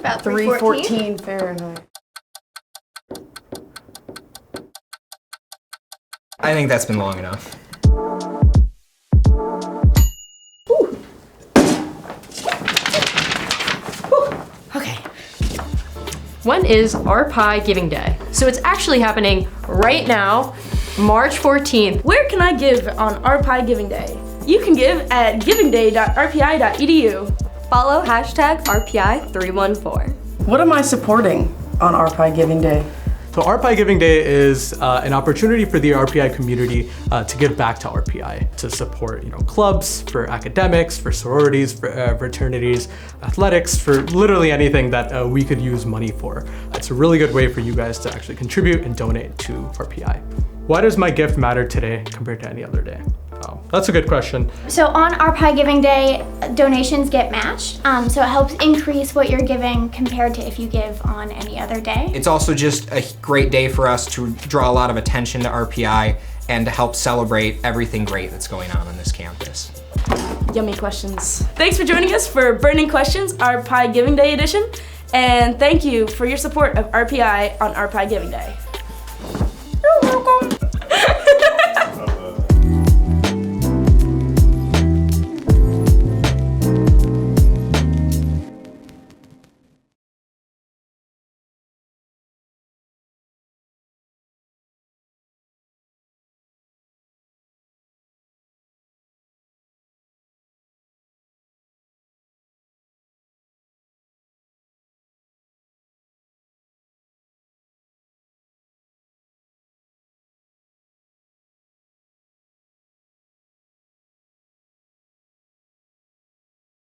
About 314 Fahrenheit. I think that's been long enough. Okay. When is RPI Giving Day? So it's actually happening right now, March 14th. Where can I give on RPI Giving Day? You can give at givingday.rpi.edu. Follow #RPI314. What am I supporting on RPI Giving Day? So RPI Giving Day is an opportunity for the RPI community to give back to RPI, to support clubs, for academics, for sororities, for fraternities, athletics, for literally anything that we could use money for. It's a really good way for you guys to actually contribute and donate to RPI. Why does my gift matter today compared to any other day? That's a good question. So on RPI Giving Day, donations get matched, so it helps increase what you're giving compared to if you give on any other day. It's also just a great day for us to draw a lot of attention to RPI and to help celebrate everything great that's going on this campus. Yummy questions. Thanks for joining us for Burning Questions, RPI Giving Day edition, and thank you for your support of RPI on RPI Giving Day.